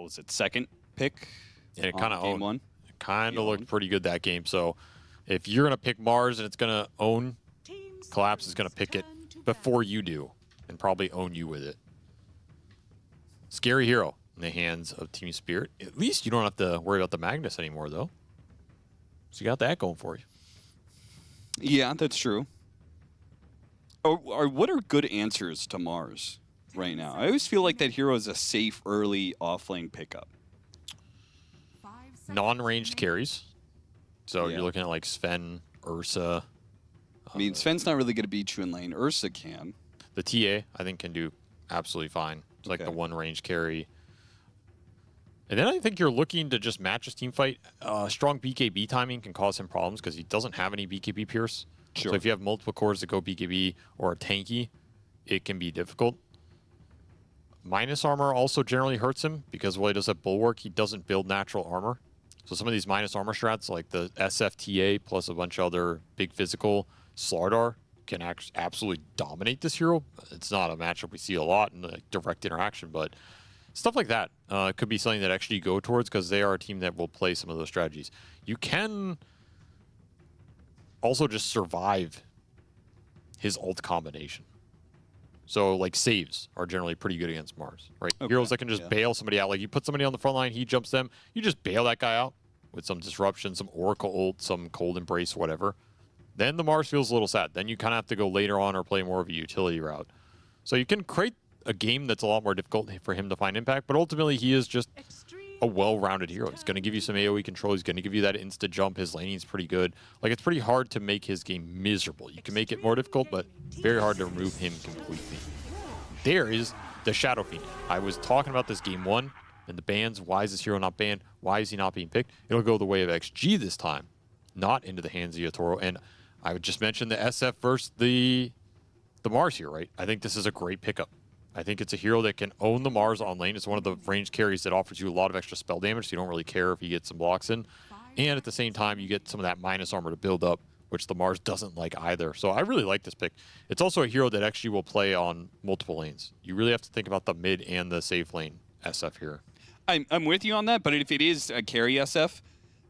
what was it, second pick? And it kind of owned. one. It kind of looked pretty good that game. So if you're going to pick Mars and it's going to own, Collapse is going to pick it before you do and probably own you with it. Scary hero in the hands of Team Spirit. At least you don't have to worry about the Magnus anymore, though. So you got that going for you. Yeah, that's true. Or what are good answers to Mars right now? I always feel like that hero is a safe early off-lane pickup. Non-ranged carries. So you're looking at like Sven, Ursa. I mean, Sven's not really going to beat you in lane. Ursa can. The TA, I think, can do absolutely fine. It's like the one range carry. And then I think you're looking to just match his team fight. Strong BKB timing can cause him problems because he doesn't have any BKB Pierce. Sure. So if you have multiple cores that go BKB or a tanky, it can be difficult. Minus armor also generally hurts him because while he does have Bulwark, he doesn't build natural armor. So some of these minus armor strats, like the SFTA plus a bunch of other big physical, Slardar can absolutely dominate this hero. It's not a matchup we see a lot in the direct interaction, but stuff like that could be something that actually go towards because they are a team that will play some of those strategies. You can also just survive his ult combination. So, like, saves are generally pretty good against Mars, right? Okay. Heroes that can just bail somebody out. Like, you put somebody on the front line, he jumps them, you just bail that guy out with some disruption, some Oracle ult, some Cold Embrace, whatever. Then the Mars feels a little sad. Then you kind of have to go later on or play more of a utility route. So you can create a game that's a lot more difficult for him to find impact, but ultimately he is just a well-rounded hero. He's going to give you some AoE control. He's going to give you that insta jump. His laning's pretty good. Like, it's pretty hard to make his game miserable. You can make it more difficult, but very hard to remove him completely. There is the Shadow Fiend. I was talking about this game one and the bans. Why is this hero not banned? Why is he not being picked? It'll go the way of XG this time, not into the hands of Yatoro. And I would just mention the SF versus the Mars here, right? I think this is a great pickup. I think it's a hero that can own the Mars on lane. It's one of the range carries that offers you a lot of extra spell damage, so you don't really care if you get some blocks in. And at the same time, you get some of that minus armor to build up, which the Mars doesn't like either. So I really like this pick. It's also a hero that actually will play on multiple lanes. You really have to think about the mid and the safe lane SF here. I'm with you on that, but if it is a carry SF,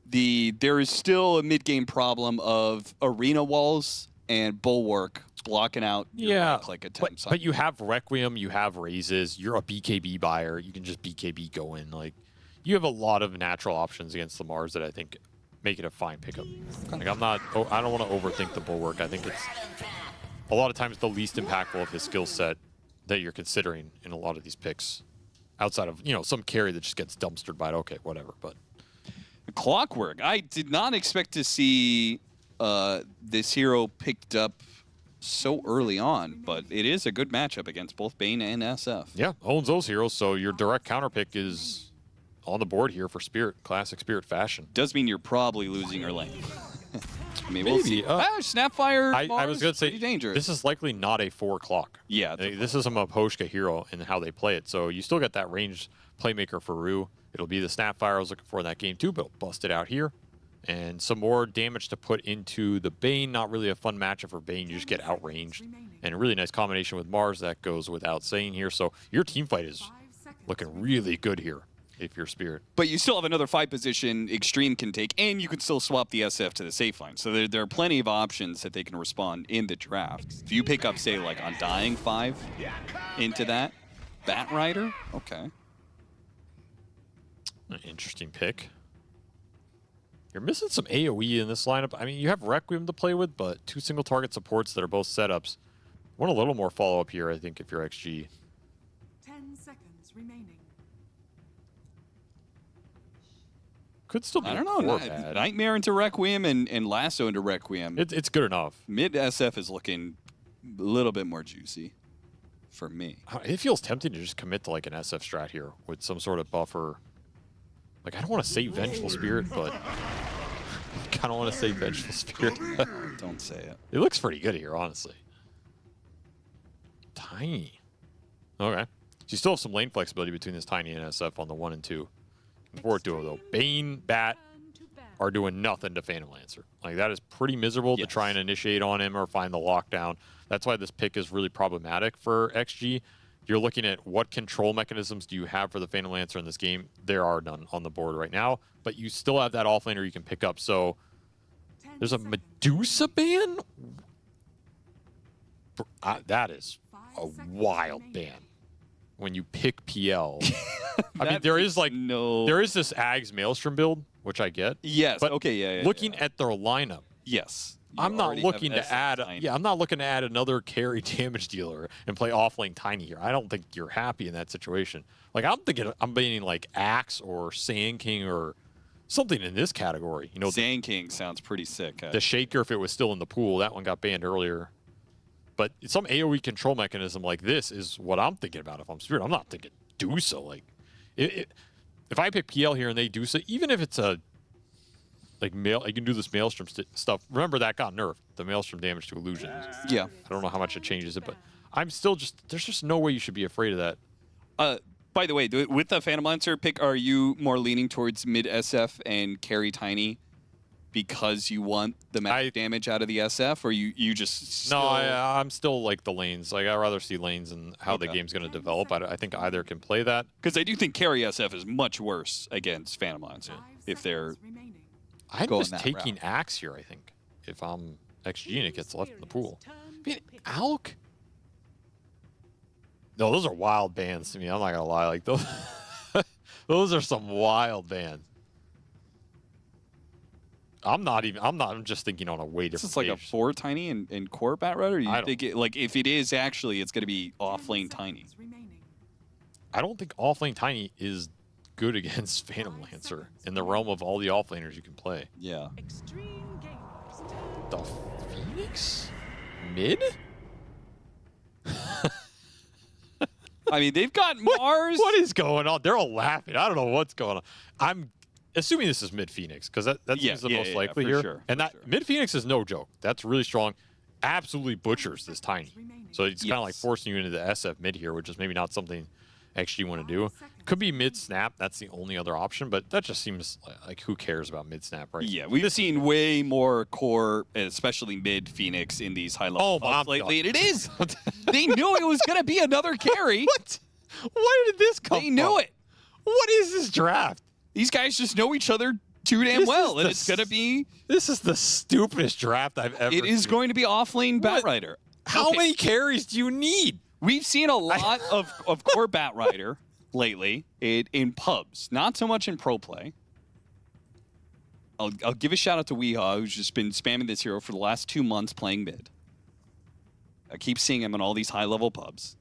there is still a mid-game problem of arena walls and Bulwark blocking out your click attempts. But you have Requiem, you have Raises, you're a BKB buyer, you can just BKB go in. Like, you have a lot of natural options against the Mars that I think make it a fine pickup. Like, I don't want to overthink the Bulwark. I think it's a lot of times the least impactful of his skill set that you're considering in a lot of these picks. Outside of, some carry that just gets dumpstered by it. Okay, whatever, but Clockwork. I did not expect to see this hero picked up so early on, but it is a good matchup against both Bane and SF. Yeah, owns those heroes, so your direct counter pick is on the board here for Spirit, classic Spirit fashion. Does mean you're probably losing your lane. I mean, we'll Maybe. see. Snapfire, I was going to say, dangerous. This is likely not a 4 o'clock. Yeah. This is a Maposhka hero and how they play it, so you still got that ranged playmaker for Rue. It'll be the Snapfire I was looking for in that game too, but it'll bust it out here. And some more damage to put into the Bane. Not really a fun matchup for Bane. You just get outranged. And a really nice combination with Mars that goes without saying here. So your team fight is looking really good here if you're Spirit. But you still have another 5 position Xtreme can take, and you can still swap the SF to the safe line. So there are plenty of options that they can respond in the draft. If you pick up, say, like Undying 5 into that, Bat Rider, okay. An interesting pick. You're missing some AoE in this lineup. I mean, you have Requiem to play with, but 2 single target supports that are both setups. Want a little more follow-up here, I think, if you're XG. 10 seconds remaining. Could still be I don't know. bad. Nightmare into Requiem and Lasso into Requiem. It's good enough. Mid SF is looking a little bit more juicy for me. It feels tempting to just commit to like an SF strat here with some sort of buffer. Like, I don't want to say Vengeful Spirit, but I kind of want to say Vengeful Spirit. Don't say it. It looks pretty good here, honestly. Tiny. Okay. So you still have some lane flexibility between this Tiny and SF on the 1 and 2. Support duo, though. Bane, Bat are doing nothing to Phantom Lancer. Like, that is pretty miserable to try and initiate on him or find the lockdown. That's why this pick is really problematic for XG, you're looking at what control mechanisms do you have for the Phantom Lancer in this game. There are none on the board right now, but you still have that offlaner you can pick up. So 10 there's a seconds. Medusa ban? That is 5 a seconds wild remaining. ban. When you pick PL. I mean, That there makes is like no. there is this Ags Maelstrom build, which I get. Yes. But okay. Yeah. looking at their lineup, yes. You I'm not already have looking to SF add. Tiny. Yeah, I'm not looking to add another carry damage dealer and play offlane Tiny here. I don't think you're happy in that situation. Like I'm thinking, I'm banning like Axe or Sand King or something in this category. You know, Zane King sounds pretty sick. the Shaker, if it was still in the pool, that one got banned earlier. But some AOE control mechanism like this is what I'm thinking about if I'm Spirit. I'm not thinking Dusa. Like, if I pick PL here and they Dusa, even if it's a like you can do this Maelstrom stuff. Remember that got nerfed, the Maelstrom damage to illusions. Yeah. I don't know how much it changes it, but I'm still there's just no way you should be afraid of that. By the way, with the Phantom Lancer pick, are you more leaning towards mid SF and carry Tiny because you want the magic damage out of the SF, or you just No, still... I'm still like the lanes. Like I'd rather see lanes and how the Okay. game's going to develop. I think either can play that. Because I do think carry SF is much worse against Phantom Lancer 5 if they're... seconds remaining. I'm Going just that taking route. Axe here, I think, if I'm XG and it gets left in the pool. I mean, Alk? No, those are wild bans to me. I'm not going to lie. Like, those, those are some wild bans. I'm just thinking on a way This different is like a page. 4 Tiny and core Bat Rider? I You don't- think it, like if it is actually, it's going to be 10 off-lane Tiny. seconds remaining. I don't think offlane Tiny is good against Phantom 5 Lancer seconds in the realm of all the offlaners you can play. Yeah. Extreme gamers. The Phoenix? Mid? I mean, they've got Mars. What is going on? They're all laughing. I don't know what's going on. I'm assuming this is mid Phoenix because that Yeah, seems the yeah, most yeah, likely for here. sure, And for that sure. mid Phoenix is no joke. That's really strong. Absolutely butchers this Tiny. So it's kind of like Yes. forcing you into the SF mid here, which is maybe not something actually you want to do. Could be mid snap. That's the only other option, but that just seems like who cares about mid snap, right? Yeah, we've seen way more core, especially mid Phoenix, in these high level Oh, I'm lately, done. and it is. They knew it was going to be another carry. What? Where did this come They from? knew it. What is this draft? These guys just know each other too damn This well, is and the it's going to be. This is the stupidest draft I've ever It is seen. going to be off-lane Bat What? Rider. How Okay, many carries do you need? We've seen a lot of core Bat Rider lately in pubs, not so much in pro play. I'll give a shout out to Weehaw, who's just been spamming this hero for the last 2 months playing mid. I keep seeing him in all these high-level pubs.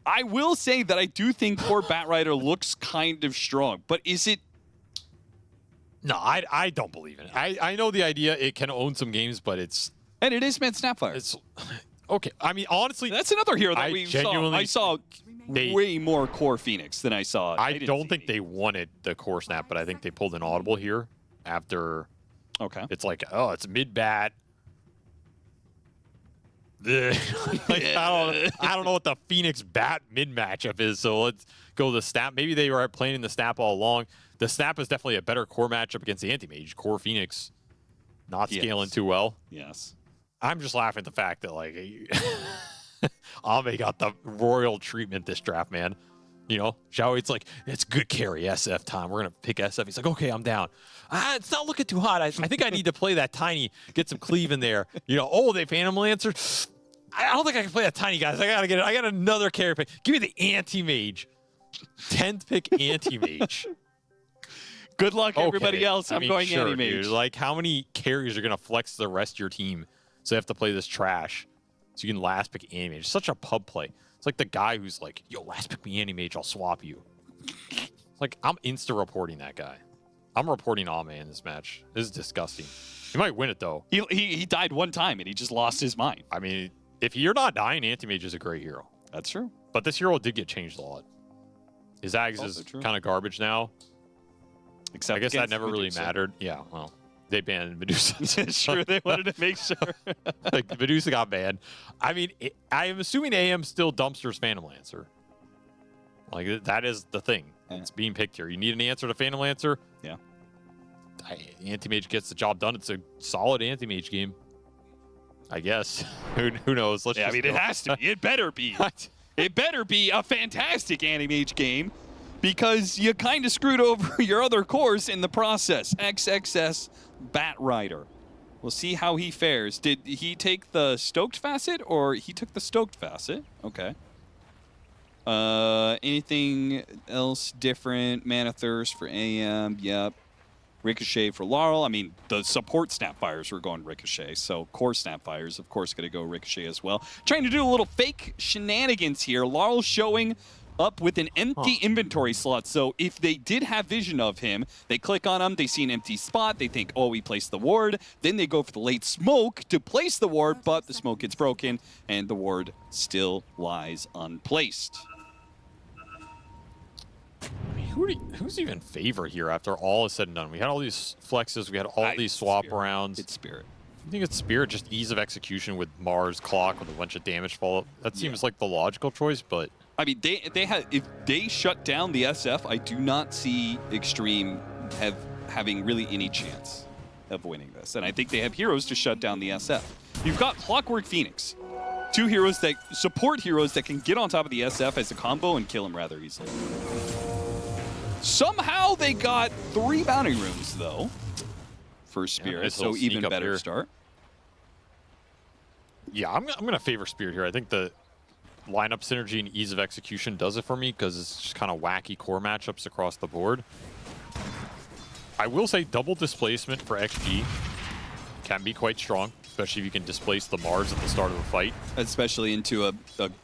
I will say that I do think core Bat Rider looks kind of strong, but is it? No, I don't believe in it. I know the idea it can own some games, but it's And it is Mid Snapfire. okay. I mean, honestly, That's another hero that I we saw. genuinely- I saw They- way more core Phoenix than I saw. I didn't don't see think any. they wanted the core snap, but I think they pulled an audible here after Okay. it's like, oh, it's mid bat. Like, I don't know what the Phoenix bat mid matchup is, so let's go the snap. Maybe they were playing the snap all along. The snap is definitely a better core matchup against the anti-mage. Core Phoenix not Yes. scaling too well. Yes. I'm just laughing at the fact that like Ame got the royal treatment this draft, man. You know, Xiaoyi's like, it's good carry SF time. We're gonna pick SF. He's like, okay, I'm down. It's not looking too hot. I think I need to play that Tiny, get some cleave in there. You know, oh, they Phantom Lancer. I don't think I can play that Tiny, guys. I got another carry pick. Give me the anti-mage. 10th pick anti-mage. Good luck, everybody Okay. else. I I'm mean, going sure, anti-mage. dude. Like, how many carries are going to flex the rest of your team so you have to play this trash so you can last pick anti-mage? Such a pub play. It's like the guy who's like, yo, last pick me anti-mage, I'll swap you. It's like, I'm insta-reporting that guy. I'm reporting Ame in this match. This is disgusting. He might win it, though. He died one time and he just lost his mind. I mean, if you're not dying, anti-mage is a great hero. That's true. But this hero did get changed a lot. His Ags Also is true. kind of garbage now. Except I guess that against never really Medusa. mattered. Yeah, well, they banned Medusa. Sure, they wanted to make sure. Like, Medusa got banned. I mean, I am assuming AM still dumpsters Phantom Lancer. Like, that is the thing. Yeah. It's being picked here. You need an answer to Phantom Lancer. Yeah. Anti-Mage gets the job done. It's a solid Anti-Mage game. I guess. Who knows? Let's Yeah, I just mean, it go. has to be. It better be. it better be a fantastic Animage game because you kind of screwed over your other cores in the process. XXS Bat Rider. We'll see how he fares. Did he take the Stoked Facet or he took the Stoked Facet? Okay. Anything else different? Mana Thirst for AM. Yep. Ricochet for Laurel. I mean, the support Snapfires were going Ricochet, so core Snapfires, of course, going to go Ricochet as well. Trying to do a little fake shenanigans here. Laurel showing up with an empty inventory slot, so if they did have vision of him, they click on him, they see an empty spot, they think, oh, we placed the ward, then they go for the late smoke to place the ward, but the smoke gets broken, and the ward still lies unplaced. Who's even favor here after all is said and done? We had all these flexes, we had all these swap rounds. It's Spirit. I think it's Spirit, just ease of execution with Mars clock with a bunch of damage follow-up. That seems like the logical choice, but I mean, they had, if they shut down the SF, I do not see Xtreme having really any chance of winning this. And I think they have heroes to shut down the SF. You've got Clockwork Phoenix. 2 heroes that support heroes that can get on top of the SF as a combo and kill him rather easily. Somehow they got 3 bounty rooms though for Spirit, nice so even better here. start. Yeah, I'm going to favor Spirit here. I think the lineup synergy and ease of execution does it for me because it's just kind of wacky core matchups across the board. I will say double displacement for XG can be quite strong, especially if you can displace the Mars at the start of the fight. Especially into a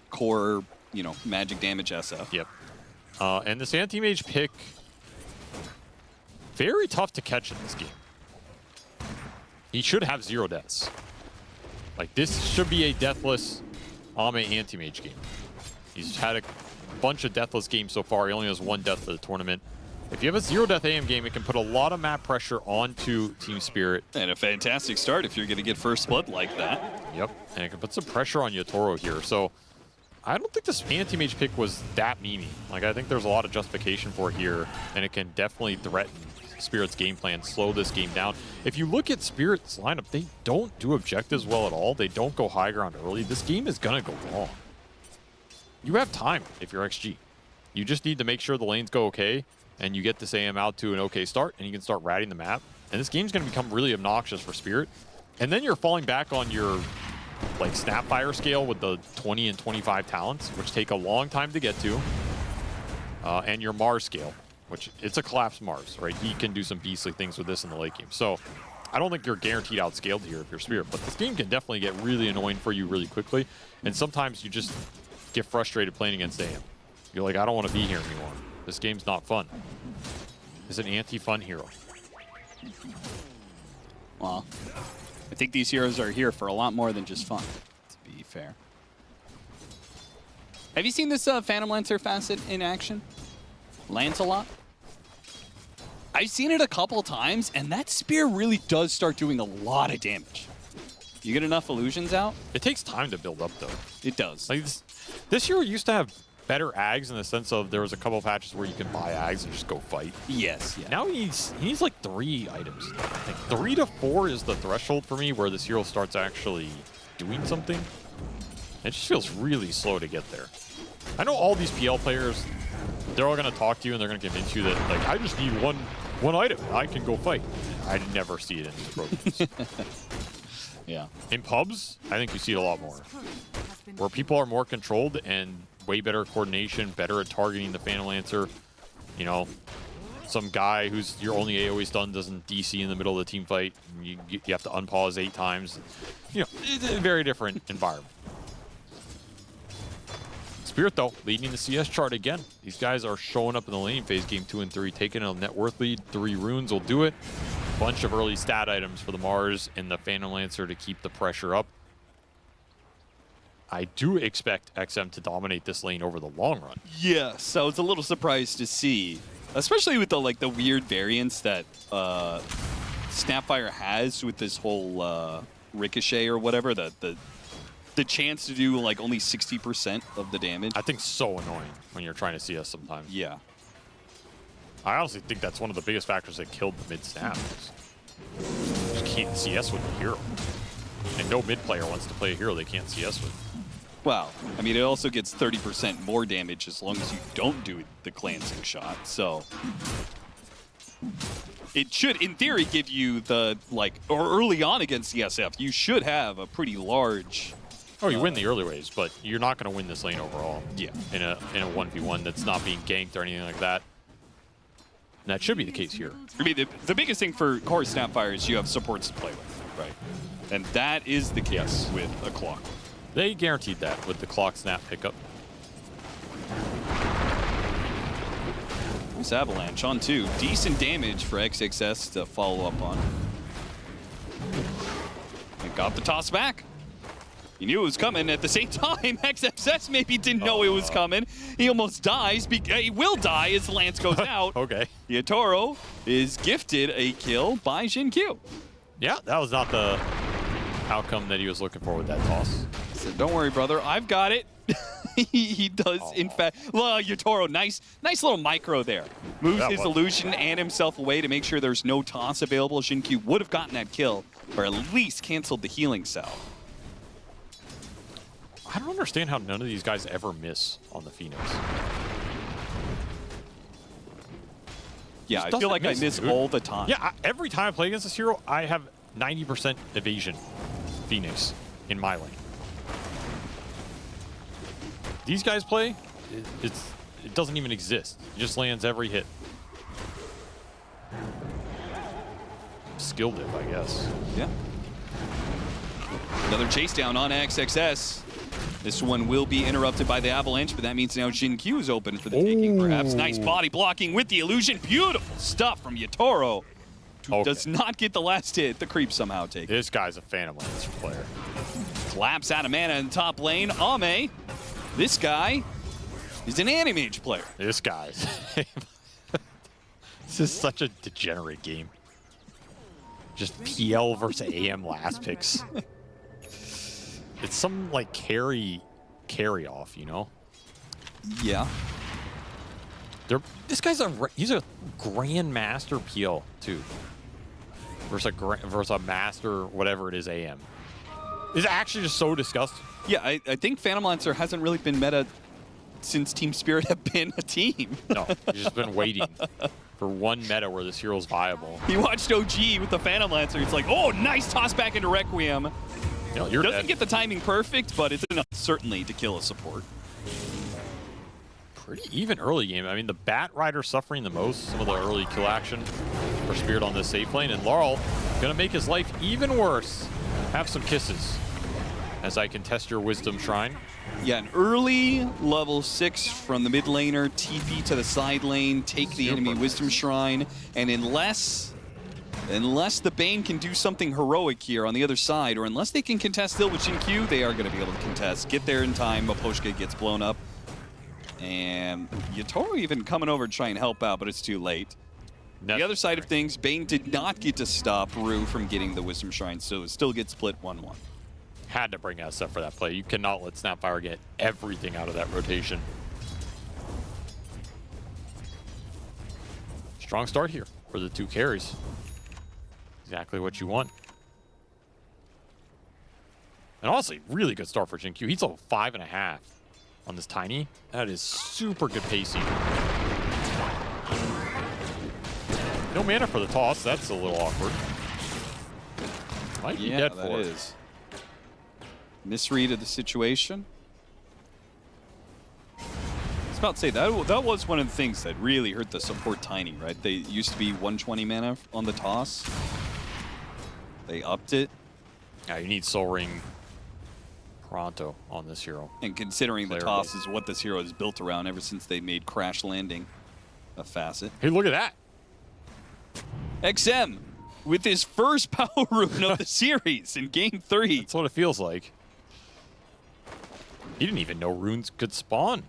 core, you know, magic damage SF. Yep. And this anti-mage pick, very tough to catch in this game. He should have 0 deaths. Like, this should be a deathless Ame anti-mage game. He's had a bunch of deathless games so far. He only has 1 death for the tournament. If you have a 0 death AM game, it can put a lot of map pressure onto Team Spirit. And a fantastic start if you're going to get first blood like that. Yep, and it can put some pressure on Yatoro here. So I don't think this anti-mage pick was that memey. Like, I think there's a lot of justification for it here, and it can definitely threaten Spirit's game plan, slow this game down. If you look at Spirit's lineup, they don't do objectives well at all. They don't go high ground early. This game is going to go long. You have time if you're XG. You just need to make sure the lanes go okay, and you get this AM out to an okay start, and you can start ratting the map. And this game's going to become really obnoxious for Spirit. And then you're falling back on your like Snapfire scale with the 20 and 25 talents, which take a long time to get to, and your Mars scale, which it's a collapsed Mars, right? He can do some beastly things with this in the late game. So I don't think you're guaranteed outscaled here if you're Spirit, but this game can definitely get really annoying for you really quickly, and sometimes you just get frustrated playing against AM. You're like, I don't want to be here anymore. This game's not fun. It's an anti-fun hero. Well, I think these heroes are here for a lot more than just fun, to be fair. Have you seen this Phantom Lancer facet in action? Lancelot? I've seen it a couple times, and that spear really does start doing a lot of damage. You get enough illusions out? It takes time to build up, though. It does. Like this hero used to have better ags in the sense of there was a couple patches where you can buy ags and just go fight. Yes, yeah. Now he needs like 3 items. I think 3 to 4 is the threshold for me where this hero starts actually doing something. It just feels really slow to get there. I know all these PL players, they're all going to talk to you and they're going to convince you that, like, I just need one item and I can go fight. I never see it in these programs. Yeah. In pubs, I think you see it a lot more. Where people are more controlled and way better coordination, better at targeting the Phantom Lancer. You know, some guy who's your only AoE stun doesn't DC in the middle of the team fight. You have to unpause 8 times. You know, it's a very different environment. Spirit, though, leading the CS chart again. These guys are showing up in the lane phase game 2 and 3, taking a net worth lead. 3 runes will do it. Bunch of early stat items for the Mars and the Phantom Lancer to keep the pressure up. I do expect XM to dominate this lane over the long run. Yes, I was a little surprised to see, especially with the the weird variants that Snapfire has with this whole Ricochet or whatever, the chance to do like only 60% of the damage. I think so annoying when you're trying to CS sometimes. Yeah. I honestly think that's one of the biggest factors that killed the mid snap. Just can't CS with the hero. And no mid player wants to play a hero they can't CS with. Well, I mean, it also gets 30% more damage as long as you don't do the glancing shot. So it should, in theory, give you the, like, or early on against the SF, you should have a pretty large... Oh, you win the early waves, but you're not going to win this lane overall. Yeah. In a 1v1 that's not being ganked or anything like that. And that should be the case here. I mean, the biggest thing for core Snapfire is you have supports to play with. Right. And that is the case with a clock. They guaranteed that with the clock snap pickup. This Avalanche on 2. Decent damage for XXS to follow up on. And got the toss back. He knew it was coming. At the same time, XXS maybe didn't know it was coming. He almost dies. He will die as Lance goes out. Okay. Yatoro is gifted a kill by Xin-Q. Yeah, that was not the outcome that he was looking for with that toss. So don't worry, brother. I've got it. He does, in fact. Well, Yatoro, nice little micro there. Moves his illusion and himself away to make sure there's no toss available. Xin-Q would have gotten that kill, or at least canceled the healing cell. I don't understand how none of these guys ever miss on the Phoenix. Yeah, I feel like I miss all the time. Yeah, every time I play against this hero, I have 90% evasion Phoenix in my lane. These guys play, it doesn't even exist. It just lands every hit. Skill div, I guess. Yeah. Another chase down on XXS. This one will be interrupted by the Avalanche, but that means now Xin-Q is open for the taking, perhaps. Nice body blocking with the illusion. Beautiful stuff from Yatoro. Who does not get the last hit. The creep somehow taken. This guy's a Phantom Lance player. Collapse out of mana in top lane. Ame, this guy is an Animage player. This guy's. This is such a degenerate game. Just PL versus AM last picks. It's some like carry off, you know? Yeah. This guy's he's a grandmaster PL too. Versus a master, whatever it is, AM. It's actually just so disgusting. Yeah, I think Phantom Lancer hasn't really been meta since Team Spirit have been a team. No, he's just been waiting for one meta where this hero's viable. He watched OG with the Phantom Lancer. He's like, oh, nice toss back into Requiem. You know, Doesn't get the timing perfect, but it's enough certainly to kill a support. Pretty even early game. I mean, the Bat Rider suffering the most, some of the early kill action for Spirit on this safe lane, and Laurel gonna make his life even worse. Have some kisses as I contest your Wisdom Shrine. Yeah, an early level 6 from the mid laner, TP to the side lane, take the enemy Wisdom Shrine, and unless the Bane can do something heroic here on the other side, or unless they can contest still with Xin-Q, they are going to be able to contest. Get there in time, Maposhka gets blown up. And Yatoro even coming over to try and help out, but it's too late. The other side of things, Bane did not get to stop Rue from getting the Wisdom Shrine, so it still gets split 1-1. Had to bring SF for that play. You cannot let Snapfire get everything out of that rotation. Strong start here for the two carries. Exactly what you want. And honestly, really good start for Xin-Q. He's level 5.5 on this Tiny. That is super good pacing. No mana for the toss. That's a little awkward. Might be dead for that it. is. Misread of the situation. I was about to say, that was one of the things that really hurt the support Tiny, right? They used to be 120 mana on the toss. They upped it. Yeah, you need Soul Ring pronto on this hero. And considering the toss is what this hero is built around ever since they made Crash Landing a facet. Hey, look at that. XM with his first power rune of the series in Game 3. That's what it feels like. He didn't even know runes could spawn.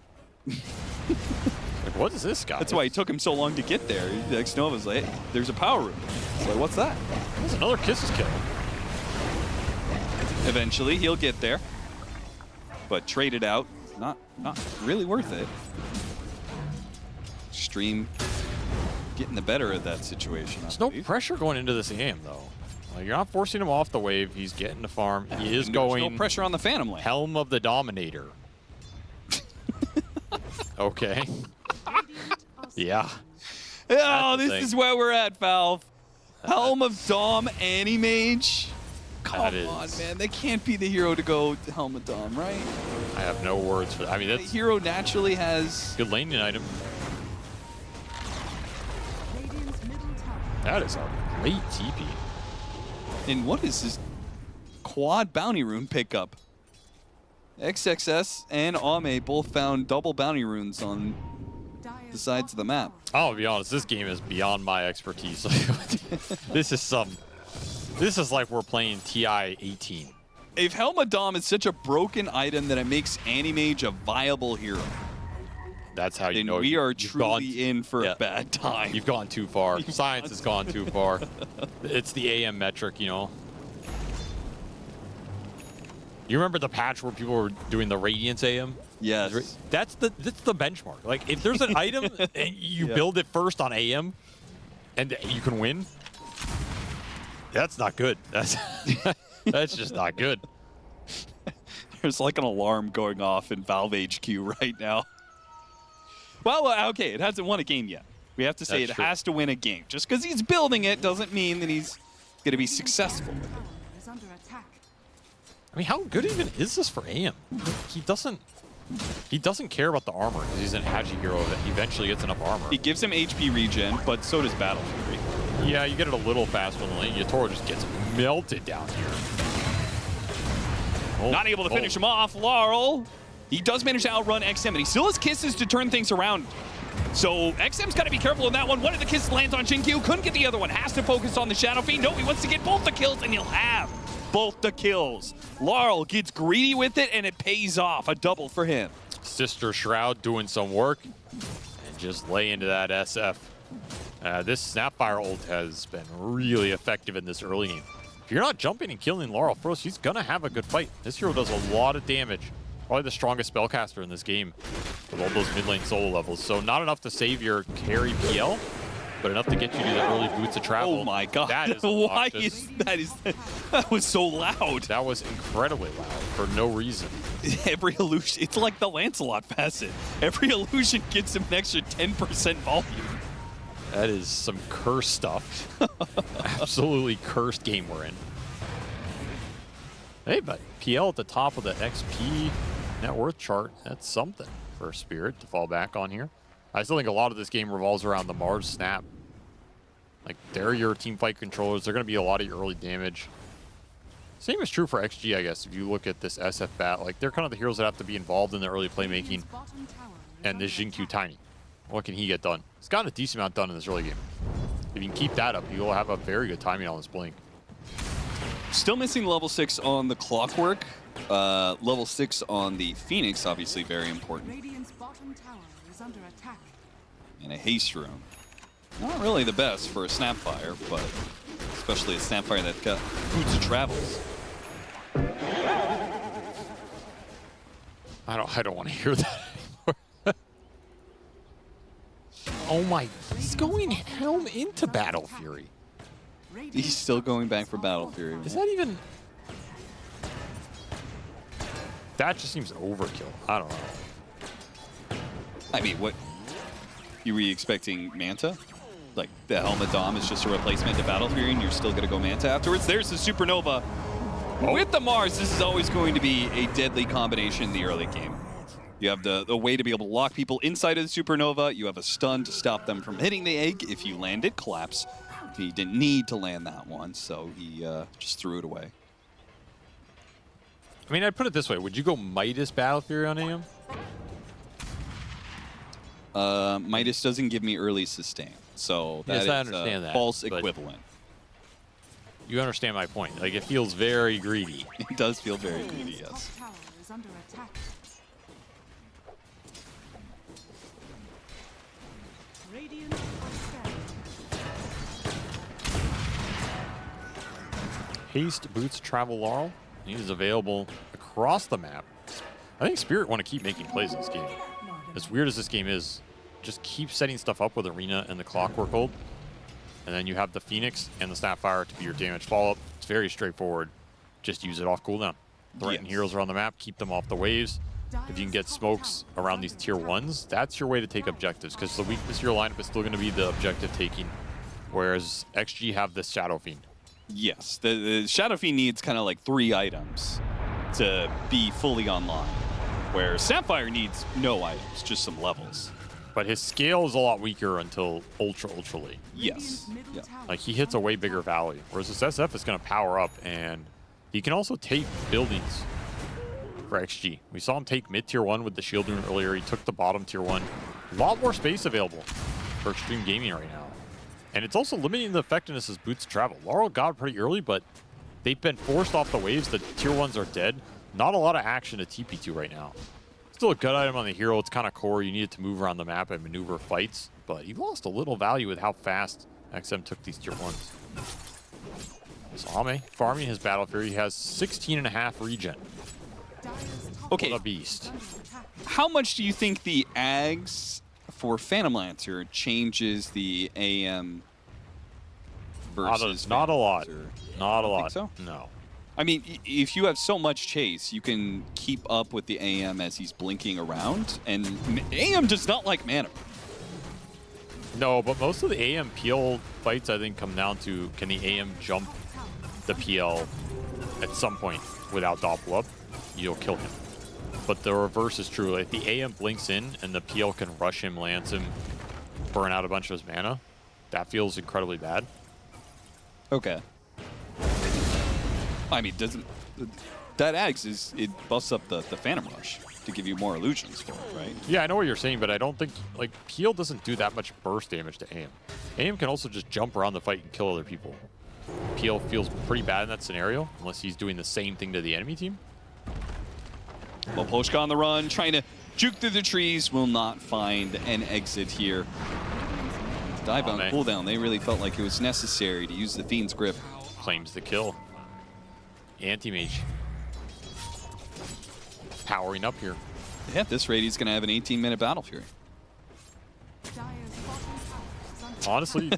Like, what is this guy? That's why it took him so long to get there. X-Nova's like, hey, there's a power rune. It's like, what's that? That's another Kisses kill. Eventually, he'll get there. But traded out, not really worth it. Xtreme getting the better of that situation. There's no pressure going into this AM, though. Like, you're not forcing him off the wave. He's getting the farm. He is There's going no pressure on the Phantom Lane. Helm of the Dominator. Okay. Radiant are Yeah. Oh, the this thing. is where we're at, Valve. Helm of Dom, Anti-Mage. Come That on, is- man. That can't be the hero to go Helm of Dom, right? I have no words for that. I mean, The that's hero naturally has... good laning item. Radiant's middle tower. That is a great TP. And what is this quad bounty rune pickup? XXS and Ame both found double bounty runes on Dire's the sides of the map. I'll be honest, this game is beyond my expertise. This is like we're playing TI 18. If Helm of Dom is such a broken item that it makes Anti-Mage a viable hero, That's how you then know we are you've gone- truly in for yeah. a bad time. You've gone too far. Science has gone too far. It's the AM metric, you know. You remember the patch where people were doing the Radiance AM? Yes. That's the benchmark. Like, if there's an item and you Yeah. build it first on AM and you can win, that's not good. That's that's just not good. There's like an alarm going off in Valve HQ right now. Well, okay, it hasn't won a game yet. We have to say That's it true. has to win a game. Just because he's building it doesn't mean that he's going to be successful. tower is under attack. I mean, how good even is this for AM? He doesn't care about the armor because he's an Agi hero that eventually gets enough armor. It gives him HP regen, but so does Battle Fury. Yeah, you get it a little faster in the lane. Yatoro just gets melted down here. Oh, Not able to finish him off. Laurel, he does manage to outrun XM, and he still has kisses to turn things around. So XM's got to be careful in that one. One of the kisses lands on Jinkyu. Couldn't get the other one. Has to focus on the Shadow Fiend. No, he wants to get both the kills, and he'll have both the kills. Laurel gets greedy with it, and it pays off. A double for him. Sister Shroud doing some work and just lay into that SF. This Snapfire ult has been really effective in this early game. If you're not jumping and killing Laurel first, he's going to have a good fight. This hero does a lot of damage. Probably the strongest spellcaster in this game with all those mid lane solo levels. So not enough to save your carry PL, but enough to get you to the early boots of travel. Oh my god. That is Why obnoxious. that was so loud. That was incredibly loud for no reason. Every illusion, it's like the Lancelot facet. Every illusion gets him an extra 10% volume. That is some cursed stuff. Absolutely cursed game we're in. Hey, but PL at the top of the XP net worth chart, that's something for Spirit to fall back on here. I still think a lot of this game revolves around the Mars Snap. Like, they're your team fight controllers. They're going to be a lot of your early damage. Same is true for XG, I guess, if you look at this SF bat. Like, they're kind of the heroes that have to be involved in the early playmaking. Radiant's bottom tower is And this under Jinkyu attack. Tiny. What can he get done? He's gotten a decent amount done in this early game. If you can keep that up, you'll have a very good timing on this blink. Still missing level 6 on the Clockwork. Level 6 on the Phoenix, obviously very important. Radiant's bottom tower is under attack. And a haste room. Not really the best for a Snapfire, but especially a Snapfire that's got boots of travels. I don't want to hear that anymore. Oh my, he's going Helm into Battle Fury. He's still going back for Battle Fury. Is that even... That just seems overkill. I don't know. I mean, what? You were expecting Manta? Like, the Helmet Dom is just a replacement to Battle Fury, and you're still going to go Manta afterwards? There's the Supernova. With the Mars, this is always going to be a deadly combination in the early game. You have the way to be able to lock people inside of the Supernova. You have a stun to stop them from hitting the egg. If you land it, collapse. He didn't need to land that one, so he just threw it away. I mean, I'd put it this way. Would you go Midas Battle Fury on AM? Midas doesn't give me early sustain, so that Yes, is I understand that, false but- equivalent. You understand my point. Like, it feels very greedy. It does feel very greedy, yes. Top tower is under attack. Radiant are scared. Haste Boots Travel Laurel. He is available across the map. I think Spirit want to keep making plays in this game. As weird as this game is, just keep setting stuff up with Arena and the Clockwork ult. And then you have the Phoenix and the Snapfire to be your damage follow-up. It's very straightforward. Just use it off cooldown. Threaten Yes. heroes around the map, keep them off the waves. If you can get smokes around these tier 1s, that's your way to take objectives, because the weakness of your lineup is still going to be the objective taking, whereas XG have this Shadow Fiend. Yes, the Shadow Fiend needs kind of like 3 items to be fully online, where Sapphire needs no items, just some levels. But his scale is a lot weaker until ultra late. Yes. Radiant's middle Yeah. tower Like, he hits a way bigger value, whereas this SF is going to power up, and he can also take buildings for XG. We saw him take mid tier 1 with the shield rune earlier. He took the bottom tier 1. A lot more space available for Extreme Gaming right now. And it's also limiting the effectiveness as boots travel. Laurel got pretty early, but they've been forced off the waves. The tier 1s are dead. Not a lot of action to TP to right now. Still a good item on the hero. It's kind of core. You need it to move around the map and maneuver fights. But he lost a little value with how fast XM took these tier 1s. So Ame farming his Battle Fury. He has 16.5 regen. Dire's top Okay. What a beast. under attack. How much do you think the Ags for Phantom Lancer changes the AM versus Not a lot. Phantom Lancer? Not a Think lot. so? No. I mean, if you have so much chase, you can keep up with the AM as he's blinking around, and AM does not like mana. No, but most of the AM PL fights, I think, come down to, can the AM jump the PL at some point without doppel up? You'll kill him. But the reverse is true. If the AM blinks in and the PL can rush him, lance him, burn out a bunch of his mana, that feels incredibly bad. Okay. I mean, doesn't that Ags it busts up the Phantom Rush to give you more illusions for it, right? Yeah, I know what you're saying, but I don't think, like, PL doesn't do that much burst damage to AM. AM can also just jump around the fight and kill other people. PL feels pretty bad in that scenario, unless he's doing the same thing to the enemy team. Well, Polshka on the run, trying to juke through the trees, will not find an exit here. Dive on Ame. cooldown. They really felt like it was necessary to use the Fiend's Grip. Claims the kill. Anti-mage. Powering up here. Yeah, at this rate, he's going to have an 18-minute Battle Fury. Dire's bottom tower is under Honestly,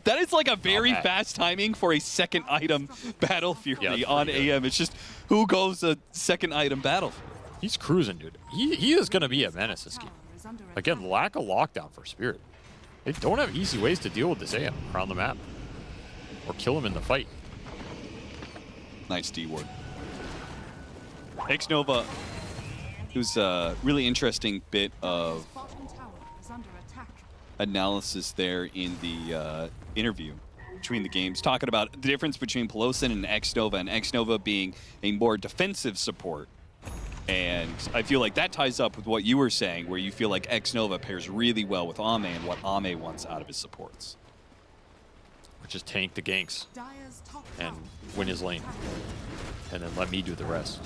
That is like a very Ame. fast timing for a second item Battle Fury Yeah, it's on pretty good. AM. It's just, who goes a second item Battle Fury? he's cruising, dude. He is going to be a menace this game. tower is under Again, attack. lack of lockdown for Spirit. They don't have easy ways to deal with this AM around the map. Or kill him in the fight. Nice D-ward. X-Nova, who's a really interesting bit of Dire's bottom tower is under attack. analysis there in the interview between the games, talking about the difference between Pelosin and X-Nova being a more defensive support. And I feel like that ties up with what you were saying, where you feel like X-Nova pairs really well with Ame and what Ame wants out of his supports. Which is tank the ganks Dire's top and tower is win under his lane. attack. And then let me do the rest.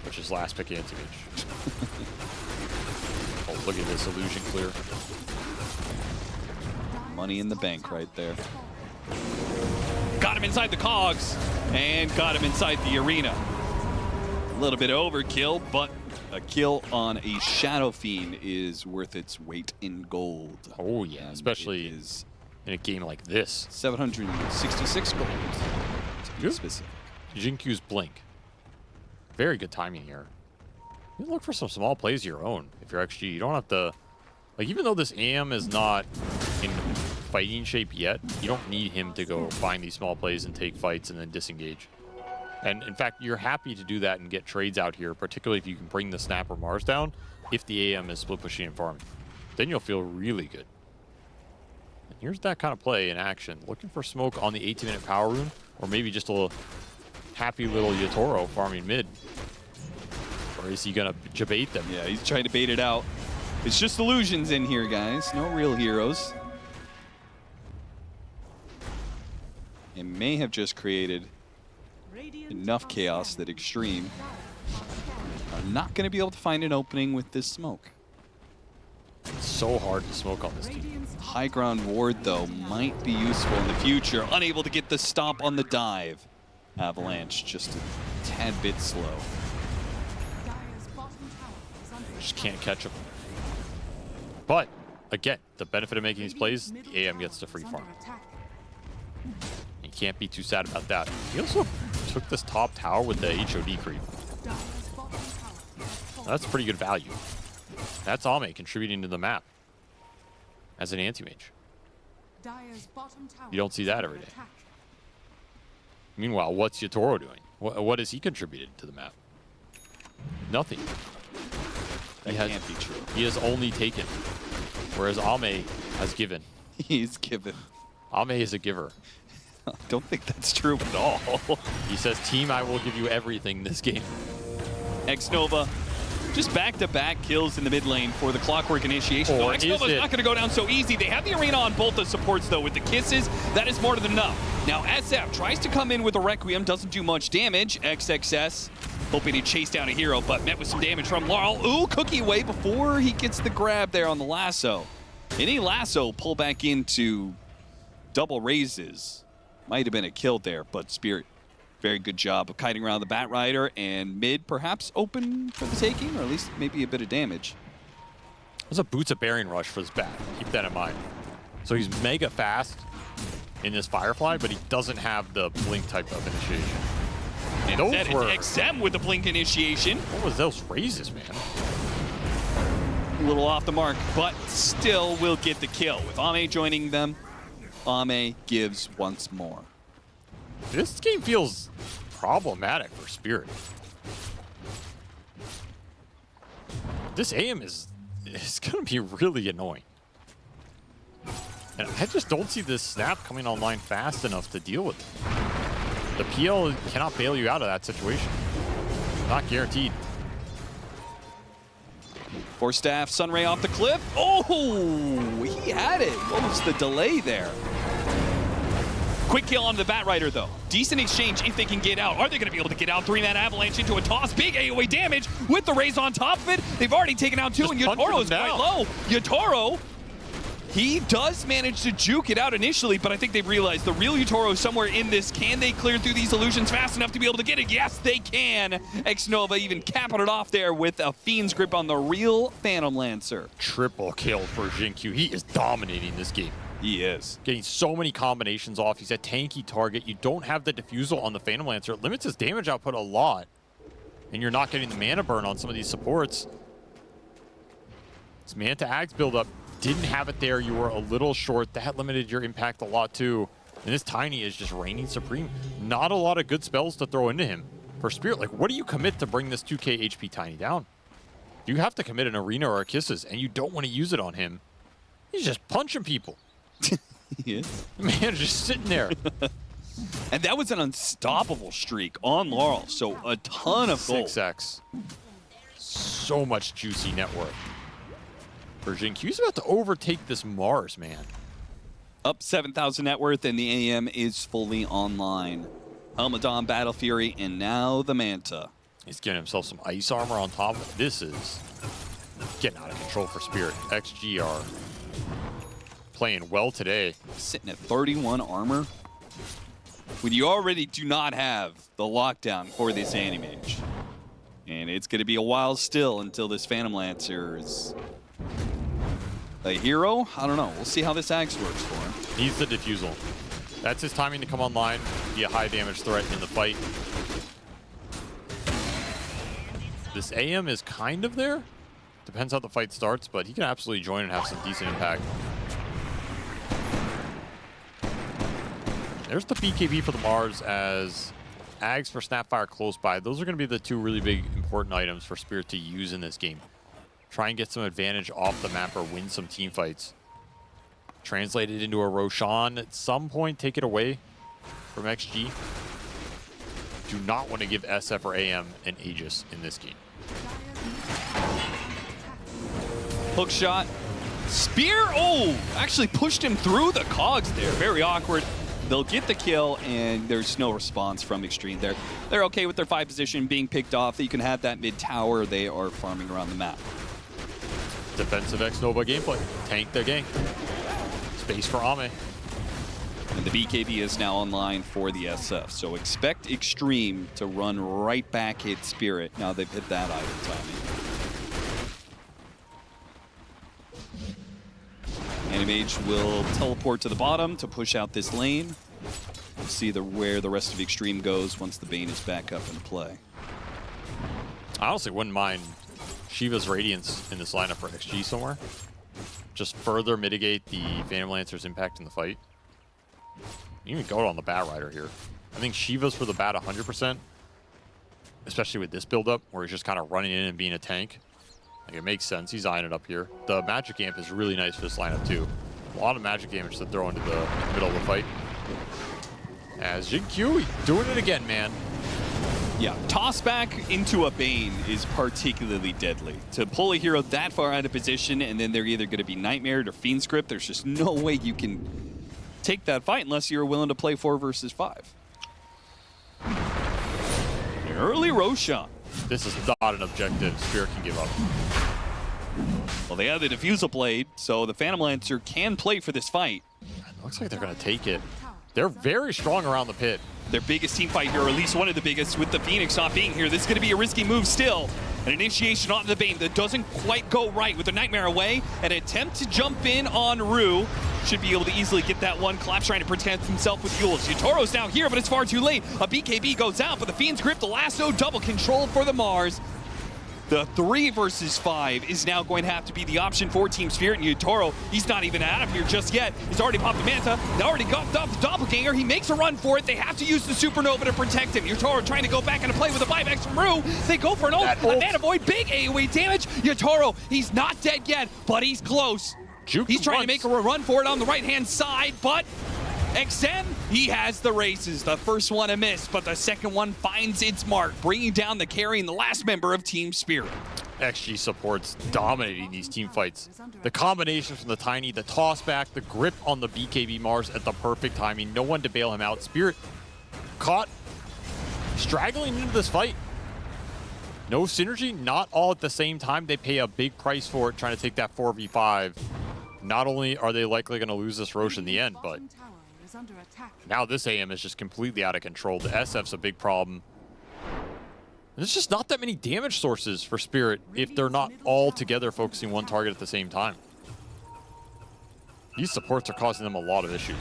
Which is last pick anti-mage. Oh, look at this illusion clear. Money in the Dire's bank top right tower there. is falling. Got him inside the cogs and got him inside the arena. A little bit overkill, but a kill on a Shadow Fiend is worth its weight in gold. Oh yeah, And especially it is in a game like this. 766 gold, to be Good. specific. Jinkyu's blink. Very good timing here. You can look for some small plays of your own if you're XG. You don't have to, like, even though this AM is not in fighting shape yet, you don't need him to go find these small plays and take fights and then disengage. And in fact, you're happy to do that and get trades out here, particularly if you can bring the Snap or Mars down, if the AM is split pushing and farming. Then you'll feel really good. And here's that kind of play in action. Looking for smoke on the 18-minute power rune, or maybe just a little happy little Yatoro farming mid. Or is he gonna debate them? Yeah, he's trying to bait it out. It's just illusions in here, guys. No real heroes. It may have just created Radiant enough are chaos scanning. that Extreme Dire are scanning. are not going to be able to find an opening with this smoke. It's so hard to smoke on this team. Radiant's top High ground ward, though, might be useful in the future. Unable to get the stop on the dive. Avalanche just a tad bit slow. Dire's bottom tower is under Just attack. can't catch him. But again, the benefit of making these plays, Middle the AM tower gets to free is farm. under attack. You can't be too sad about that. He also took this top tower with the HOD creep. Dire's bottom tower has fallen. That's pretty good value. That's Ame contributing to the map as an anti-mage. Dire's bottom tower You don't see is that under every day. attack. Meanwhile, what's Yatoro doing? What has he contributed to the map? Nothing. That can't be true. He has only taken, whereas Ame has given. He's given. Ame is a giver. I don't think that's true at all. He says, team, I will give you everything this game. Xnova, just back-to-back kills in the mid lane for the Clockwork initiation. Or Though Xnova's is it? not going to go down so easy. They have the arena on both the supports, though, with the kisses. That is more than enough. Now, SF tries to come in with a Requiem, doesn't do much damage. XXS hoping to chase down a hero, but met with some damage from Laurel. Ooh, cookie away before he gets the grab there on the lasso. Any lasso pull back into double raises. Might have been a kill there, but Spirit, very good job of kiting around the Bat Rider, and mid perhaps open for the taking, or at least maybe a bit of damage. There's a Boots of Bearing Rush for this bat. Keep that in mind. So he's mega fast in this Firefly, but he doesn't have the Blink type of initiation. And Those that is were- XM with the Blink initiation. What was those raises, man? A little off the mark, but still will get the kill. With Ame joining them, Ame gives once more. This game feels problematic for Spirit. This AM is going to be really annoying. And I just don't see this snap coming online fast enough to deal with it. The PL cannot bail you out of that situation. Not guaranteed. For staff, Sunray off the cliff. Oh, he had it. What was the delay there? Quick kill onto the Bat Rider, though. Decent exchange if they can get out. Are they going to be able to get out? 3-man avalanche into a toss. Big AoE damage with the raise on top of it. They've already taken out two, Just and punching Yatoro is them quite down. low. Yatoro, he does manage to juke it out initially, but I think they've realized the real Yatoro is somewhere in this. Can they clear through these illusions fast enough to be able to get it? Yes, they can. Xnova even capping it off there with a Fiend's Grip on the real Phantom Lancer. Triple kill for Jinkyu. He is dominating this game. He is. Getting so many combinations off. He's a tanky target. You don't have the diffusal on the Phantom Lancer. It limits his damage output a lot. And you're not getting the mana burn on some of these supports. This Manta Axe buildup, didn't have it there. You were a little short. That limited your impact a lot too. And this Tiny is just reigning supreme. Not a lot of good spells to throw into him. For Spirit, like, what do you commit to bring this 2k HP Tiny down? You have to commit an Arena or a Kisses, and you don't want to use it on him. He's just punching people. He is. Man, just sitting there. And that was an unstoppable streak on Laurel, so a ton of gold. 6x. So much juicy net worth. For Jinkyu, he's about to overtake this Mars, man. Up 7,000 net worth, and the AM is fully online. Helmadon, Battle Fury, and now the Manta. He's getting himself some ice armor on top of it. This is getting out of control for Spirit. XGR playing well today. Sitting at 31 armor. When you already do not have the lockdown for this Animage. And it's going to be a while still until this Phantom Lancer is a hero. I don't know. We'll see how this Axe works for him. Needs the diffusal. That's his timing to come online, be a high damage threat in the fight. This AM is kind of there. Depends how the fight starts, but he can absolutely join and have some decent impact. There's the BKB for the Mars as Ags for Snapfire close by. Those are going to be the two really big important items for Spirit to use in this game. Try and get some advantage off the map or win some team fights. Translate it into a Roshan at some point, take it away from XG. Do not want to give SF or AM an Aegis in this game. Hook shot. Spear. Oh, actually pushed him through the cogs there. Very awkward. They'll get the kill, and there's no response from Xtreme there. They're okay with their 5 position being picked off. You can have that mid tower. They are farming around the map. Defensive Xnova gameplay. Tank the gang. Space for Ame. And the BKB is now online for the SF. So expect Xtreme to run right back at Spirit. Now they've hit that item timing. Mage will teleport to the bottom to push out this lane. We'll see where the rest of Xtreme goes once the Bane is back up into play. I honestly wouldn't mind Shiva's Radiance in this lineup for XG somewhere. Just further mitigate the Phantom Lancer's impact in the fight. You can go on the Bat Rider here. I think Shiva's for the Bat 100%, especially with this build-up where he's just kind of running in and being a tank. Like, it makes sense. He's eyeing it up here. The Magic Amp is really nice for this lineup too. A lot of magic damage to throw into the middle of the fight. As Jin-Q doing it again, man. Yeah, toss back into a Bane is particularly deadly. To pull a hero that far out of position and then they're either going to be Nightmared or Fiend Script, there's just no way you can take that fight unless you're willing to play 4 versus 5. Early Roshan. This is not an objective Spirit can give up. Well, they have the Diffusal Blade, so the Phantom Lancer can play for this fight. It looks like they're going to take it. They're very strong around the pit. Their biggest team fight here, or at least one of the biggest, with the Phoenix not being here. This is going to be a risky move still. An initiation onto the Bane that doesn't quite go right with the Nightmare away. An attempt to jump in on Rue. Should be able to easily get that one. Collapse trying to protect himself with Yules. Yatoro's now here, but it's far too late. A BKB goes out, but the Fiend's grip, the lasso, double control for the Mars. The 3 versus 5 is now going to have to be the option for Team Spirit, and Yatoro, he's not even out of here just yet. He's already popped the Manta, they already got the Doppelganger. He makes a run for it. They have to use the Supernova to protect him. Yatoro trying to go back into play with a buybacks from Rue. They go for an ult, a Mana Void, big AoE damage. Yatoro, he's not dead yet, but he's close. He's trying to make a run for it on the right-hand side, but XM, he has the races. The first one a miss, but the second one finds its mark, bringing down the carry and the last member of Team Spirit. XG supports dominating these team fights. The combination from the Tiny, the toss back, the grip on the BKB Mars at the perfect timing. No one to bail him out. Spirit caught straggling into this fight. No synergy, not all at the same time. They pay a big price for it, trying to take that 4v5. Not only are they likely going to lose this Rosh in the end, but now this AM is just completely out of control. The SF's a big problem. There's just not that many damage sources for Spirit if they're not all together focusing one target at the same time. These supports are causing them a lot of issues.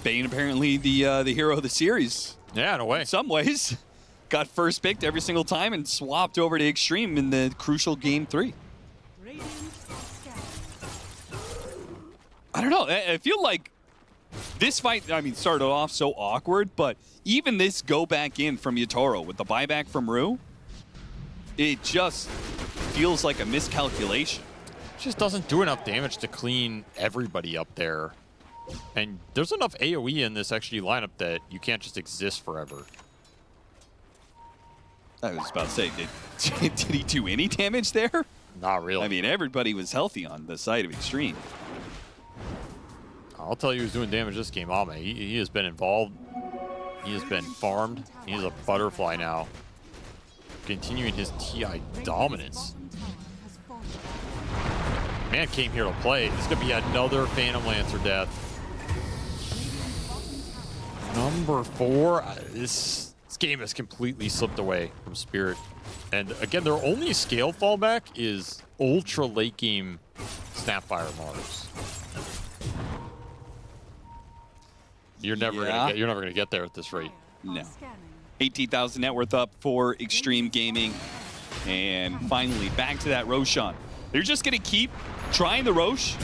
Bane apparently the hero of the series. Yeah, in a way. In some ways. Got first picked every single time and swapped over to Xtreme in the crucial Game 3. I don't know. I feel like this fight, I mean, started off so awkward, but even this go back in from Yatoro with the buyback from Rue, it just feels like a miscalculation. It just doesn't do enough damage to clean everybody up there. And there's enough AoE in this XG lineup that you can't just exist forever. I was about to say, did he do any damage there? Not really. I mean, everybody was healthy on the side of Xtreme. I'll tell you who's doing damage this game, Ame. He has been involved. He has been farmed. He's a butterfly now. Continuing his TI dominance. Man came here to play. This is going to be another Phantom Lancer death. Number 4. This game has completely slipped away from Spirit. And again, their only scale fallback is ultra late game Snapfire Mars. You're never gonna get there at this rate. No. 18,000 net worth up for Xtreme Gaming. And finally, back to that Roshan. They're just gonna keep trying the Rosh,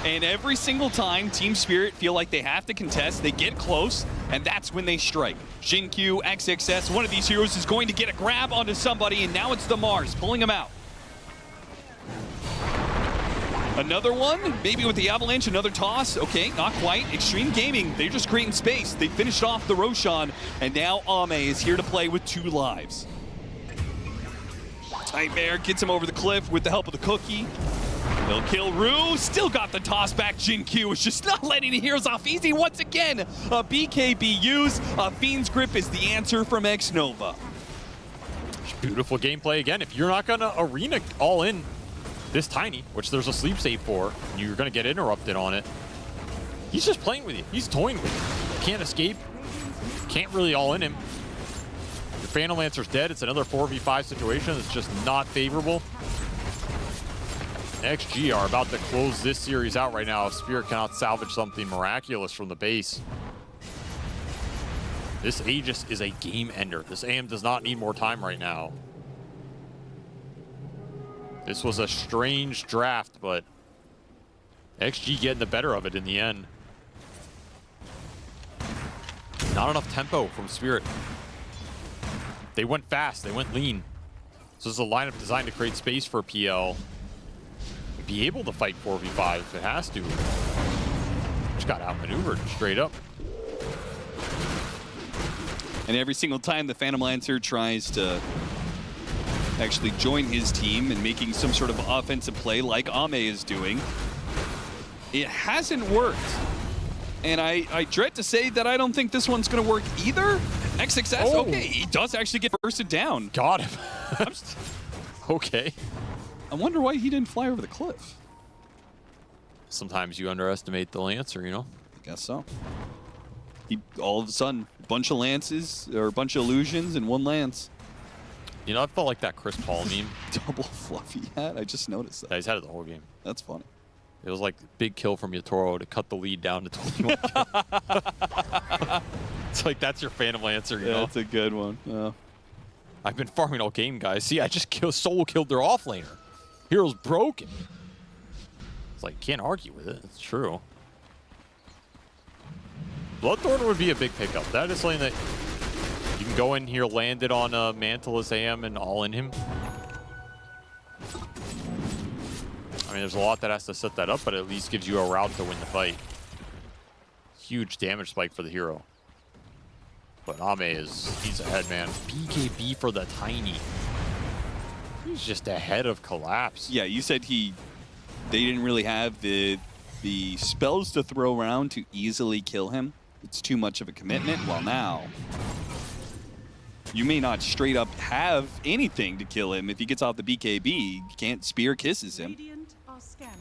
and every single time Team Spirit feel like they have to contest, they get close, and that's when they strike. Jin-Q, XXS, one of these heroes is going to get a grab onto somebody, and now it's the Mars pulling him out. Another one, maybe with the Avalanche, another toss. Okay, not quite. Xtreme Gaming, they're just creating space. They finished off the Roshan, and now Ame is here to play with 2 lives. Nightmare gets him over the cliff with the help of the cookie. They'll kill Rue. Still got the toss back. Jin-Q is just not letting the heroes off easy once again. A BKB use. A Fiend's Grip is the answer from X-Nova. Beautiful gameplay again. If you're not gonna arena all in this Tiny, which there's a sleep save for, you're gonna get interrupted on it. He's just playing with you. He's toying with you. Can't escape. Can't really all in him. Your Phantom Lancer's dead. It's another 4v5 situation. It's just not favorable. XG are about to close this series out right now if Spirit cannot salvage something miraculous from the base. This Aegis is a game ender. This AM does not need more time right now. This was a strange draft, but XG getting the better of it in the end. Not enough tempo from Spirit. They went fast, they went lean. So this is a lineup designed to create space for PL. Be able to fight 4v5 if it has to. Just got outmaneuvered straight up. And every single time the Phantom Lancer tries to actually join his team and making some sort of offensive play like Ame is doing, it hasn't worked. And I dread to say that I don't think this one's going to work either. XXS, Oh. okay, he does actually get bursted down. Got him. Okay. I wonder why he didn't fly over the cliff. Sometimes you underestimate the Lancer, you know? I guess so. He, all of a sudden, a bunch of lances, or a bunch of illusions, and one lance. You know, I felt like that Chris Paul meme. Double fluffy hat, I just noticed Yeah, that. he's had it the whole game. That's funny. It was like a big kill from Yatoro to cut the lead down to 21 kills. It's like, that's your Phantom Lancer, you know? That's a good one. Yeah. I've been farming all game, guys. See, I just solo killed their offlaner. Hero's broken. It's like, can't argue with it. It's true. Bloodthorn would be a big pickup. That is something that you can go in here, land it on a Mantless AM and all in him. I mean, there's a lot that has to set that up, but at least gives you a route to win the fight. Huge damage spike for the hero. But Ame he's ahead, man. BKB for the Tiny. He's just ahead of Collapse. Yeah, you said they didn't really have the spells to throw around to easily kill him. It's too much of a commitment. Well, now you may not straight up have anything to kill him. If he gets off the BKB, you can't spear kisses him. Radiant are scanning.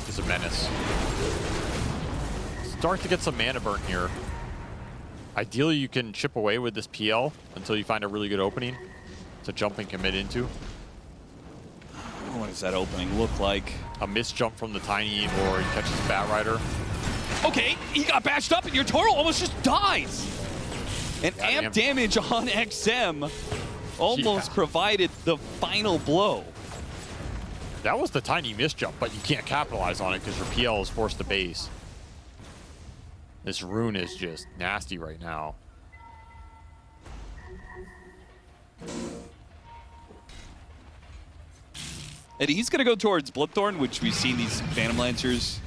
He's a menace. Start to get some mana burn here. Ideally, you can chip away with this PL until you find a really good opening to jump and commit into. What does that opening look like? A missed jump from the Tiny, or he catches Bat Rider. Okay, he got bashed up, and Yatoro almost just dies. And amp damage on XM almost provided the final blow. That was the Tiny missed jump, but you can't capitalize on it because your PL is forced to base. This rune is just nasty right now. And he's going to go towards Bloodthorn, which we've seen these Phantom Lancers.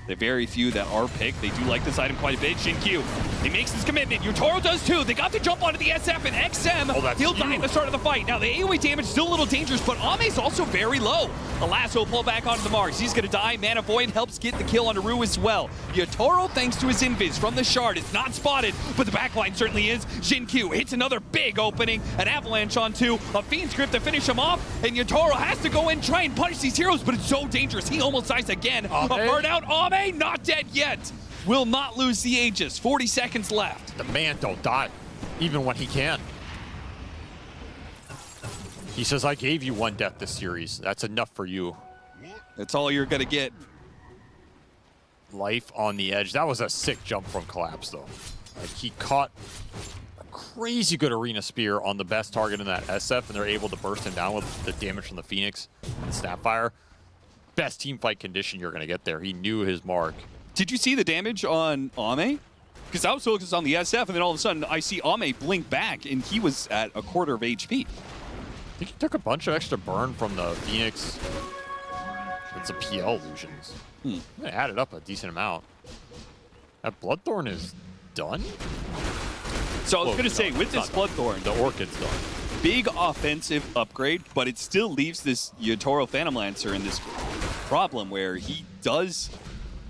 The very few that are picked, they do like this item quite a bit. Shin-Q, he makes his commitment. Yatoro does too. They got to jump onto the SF, and XM, he'll die at the start of the fight. Now, the AoE damage is still a little dangerous, but Ame's also very low. A lasso pull back onto the marks. He's going to die. Mana Void helps get the kill on Aru as well. Yatoro, thanks to his invis from the shard, is not spotted, but the backline certainly is. Shin-Q hits another big opening, an avalanche onto a Fiend's Grip to finish him off, and Yatoro has to go in, try and punish these heroes, but it's so dangerous. He almost dies again. A burnout. Ame not dead yet. Will not lose the Aegis. 40 seconds left. The man don't die, even when he can. He says, I gave you one death this series. That's enough for you. That's all you're going to get. Life on the edge. That was a sick jump from Collapse, though. Like, he caught a crazy good arena spear on the best target in that SF, and they're able to burst him down with the damage from the Phoenix and Snapfire. Best team fight condition you're going to get there. He knew his mark. Did you see the damage on Ame? Because I was focused on the SF, and then all of a sudden I see Ame blink back, and he was at a quarter of HP. I think he took a bunch of extra burn from the Phoenix. It's a PL illusions. It added up a decent amount. That Bloodthorn is done? So I was going to say, with this Bloodthorn, the Orchid's done. Big offensive upgrade, but it still leaves this Yatoro Phantom Lancer in this problem where he does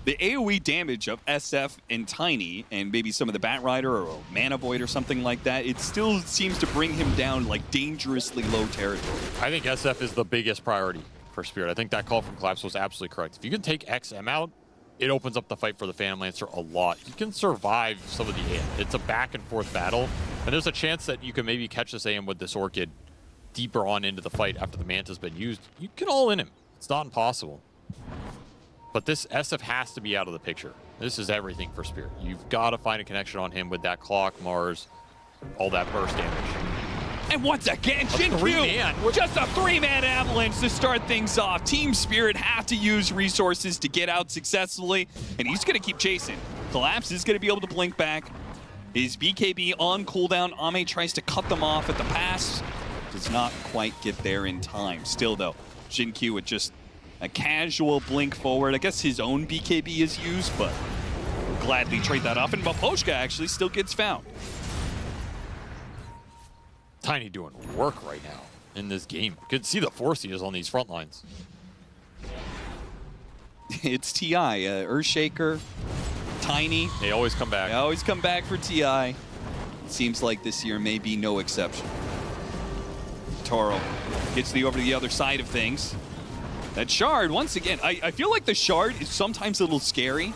the AoE damage of SF and Tiny, and maybe some of the Bat Rider or Mana Void or something like that. It still seems to bring him down like dangerously low territory. I think SF is the biggest priority for Spirit. I think that call from Collapse was absolutely correct. If you can take XM out, it opens up the fight for the Phantom Lancer a lot. You can survive some of the AM. It's a back and forth battle, and there's a chance that you can maybe catch this AM with this Orchid deeper on into the fight after the Manta's been used. You can all in him. It's not impossible. But this SF has to be out of the picture. This is everything for Spirit. You've got to find a connection on him with that clock, Mars, all that burst damage. And once again, Xin-Q, just a 3-man avalanche to start things off. Team Spirit have to use resources to get out successfully, and he's going to keep chasing. Collapse is going to be able to blink back. His BKB on cooldown. Ame tries to cut them off at the pass. Does not quite get there in time. Still, though, Xin-Q with just a casual blink forward. I guess his own BKB is used, but we'll gladly trade that off. And Baposhka actually still gets found. Tiny doing work right now in this game. You can see the force he is on these front lines. It's TI, Earthshaker, Tiny. They always come back. They always come back for TI. Seems like this year may be no exception. Toro gets over to the other side of things. That shard, once again, I feel like the shard is sometimes a little scary,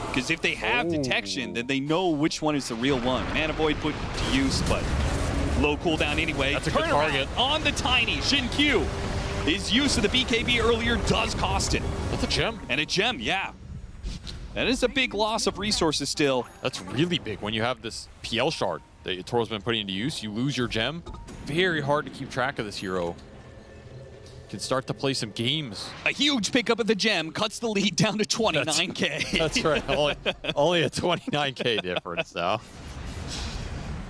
because if they have detection, then they know which one is the real one. Mana Void put to use, but low cooldown anyway. That's a good target. On the Tiny. Xin-Q. His use of the BKB earlier does cost it. That's a gem. And a gem, yeah. That is a big loss of resources still. That's really big when you have this PL shard that Yatoro's been putting into use. You lose your gem. Very hard to keep track of this hero. Can start to play some games. A huge pickup of the gem cuts the lead down to 29K. That's right. Only a 29K difference now.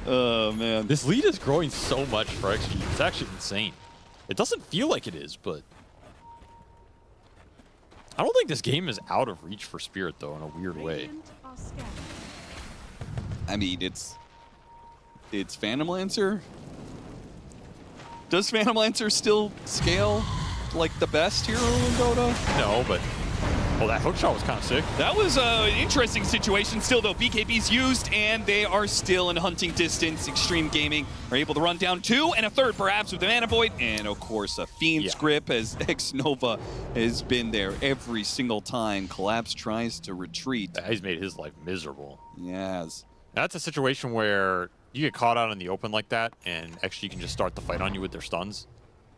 Oh, man. This lead is growing so much for XG. It's actually insane. It doesn't feel like it is, but I don't think this game is out of reach for Spirit, though, in a weird way. I mean, it's Phantom Lancer. Does Phantom Lancer still scale like the best hero in Dota? No, but well, that hook shot was kind of sick. That was an interesting situation. Still, though, BKB's used, and they are still in hunting distance. Xtreme Gaming are able to run down 2 and a 3rd, perhaps, with the Mana Void. And, of course, a Fiend's Grip, as X-Nova has been there every single time. Collapse tries to retreat. He's made his life miserable. Yes. That's a situation where you get caught out in the open like that, and XG can just start the fight on you with their stuns.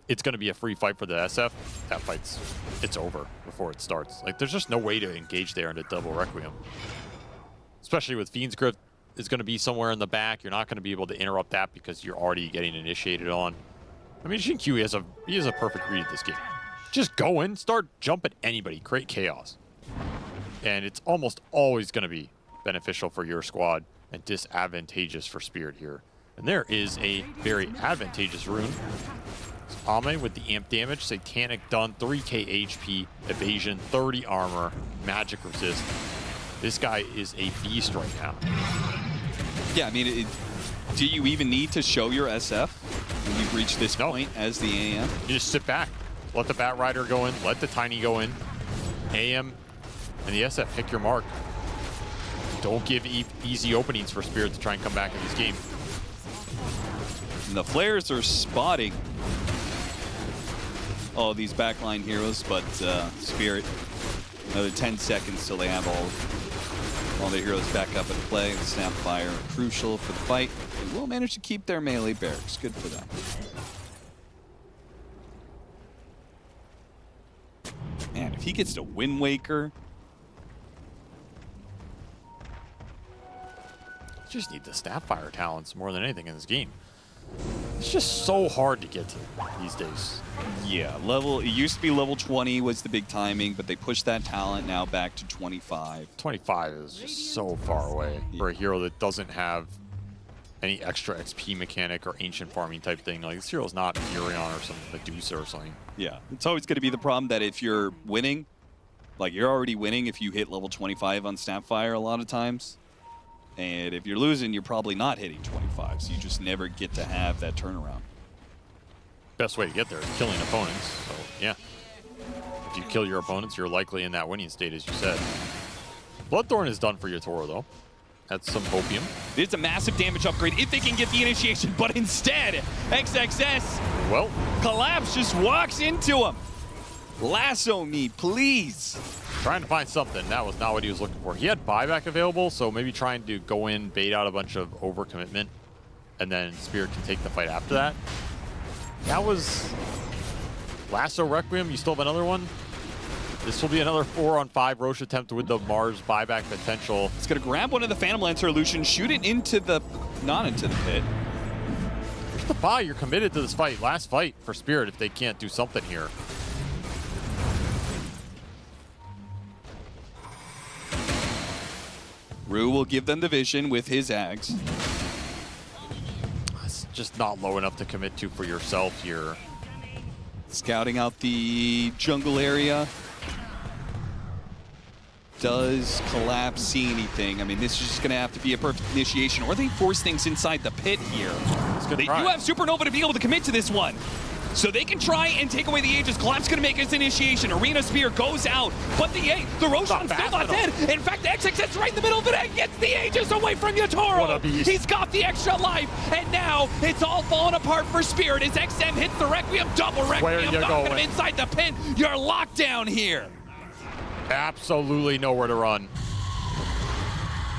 It's going to be a free fight for the SF. That it's over before it starts. Like, there's just no way to engage there into double Requiem. Especially with Fiend's Grip, it's going to be somewhere in the back. You're not going to be able to interrupt that because you're already getting initiated on. I mean, Xin-Q, he has a perfect read at this game. Just go in, start jumping anybody, create chaos. And it's almost always going to be beneficial for your squad and disadvantageous for Spirit here. And there is a very advantageous rune. Ame with the amp damage, Satanic done, 3k HP, evasion, 30 armor, magic resist. This guy is a beast right now. Yeah, I mean, do you even need to show your SF when you've reached this point as the AM? You just sit back, let the Bat Rider go in, let the Tiny go in, AM and the SF pick your mark. Don't give easy openings for Spirit to try and come back in this game. And the flares are spotting all these backline heroes, but Spirit, another 10 seconds till they have all the heroes back up in play. The Snapfire crucial for the fight. They will manage to keep their melee barracks. Good for them. Man, if he gets to Wind Waker. You just need the Snapfire talents more than anything in this game. It's just so hard to get to these days. Yeah, it used to be level 20 was the big timing, but they pushed that talent now back to 25. 25 is just so far away for a hero that doesn't have any extra XP mechanic or ancient farming type thing. Like, this hero's not Furion or some Medusa or something. Yeah, it's always going to be the problem that if you're winning, like you're already winning if you hit level 25 on Snapfire a lot of times. And if you're losing, you're probably not hitting 25, so you just never get to have that turnaround. Best way to get there is killing opponents, so yeah. If you kill your opponents, you're likely in that winning state, as you said. Bloodthorn is done for Yatoro, though. That's some hopium. It's a massive damage upgrade if they can get the initiation, but instead, XXS, well, Collapse just walks into him. Lasso me, please. Trying to find something. That was not what he was looking for. He had buyback available, so maybe trying to go in, bait out a bunch of overcommitment, and then Spirit can take the fight after that. That was Lasso Requiem, you still have another one? This will be another 4-on-5 Roche attempt with the Mars buyback potential. It's going to grab one of the Phantom Lancer illusions, shoot it into the... not into the pit. Here's the buy. You're committed to this fight. Last fight for Spirit if they can't do something here. Rue will give them the vision with his Ags. It's just not low enough to commit to for yourself here. Scouting out the jungle area. Does Collapse see anything? I mean, this is just going to have to be a perfect initiation, or they force things inside the pit here. They do have Supernova to be able to commit to this one. So they can try and take away the Aegis. Collapse going to make his initiation. Arena Spear goes out, but the Roshan's still not dead. In fact, the XX sits right in the middle of it and gets the Aegis away from Yatoro. What a beast. He's got the extra life, and now it's all falling apart for Spirit as XM hits the Requiem, double Requiem, knocking him inside the pin. You're locked down here. Absolutely nowhere to run.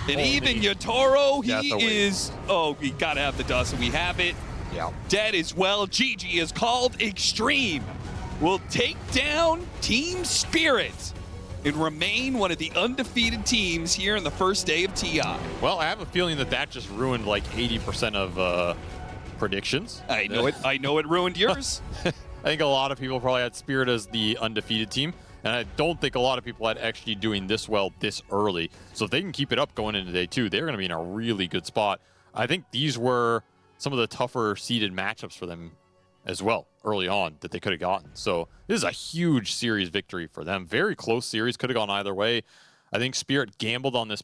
And even Yatoro, he is... Oh, we got to have the dust, and we have it. Yeah. Dead as well. GG is called. Xtreme will take down Team Spirit and remain one of the undefeated teams here in the first day of TI. Well, I have a feeling that that just ruined like 80% of predictions. I know it. I know it ruined yours. I think a lot of people probably had Spirit as the undefeated team. And I don't think a lot of people had XG doing this well this early. So if they can keep it up going into day 2, they're going to be in a really good spot. I think these were some of the tougher seeded matchups for them as well early on that they could have gotten. So this is a huge series victory for them. Very close series. Could have gone either way. I think Spirit gambled on this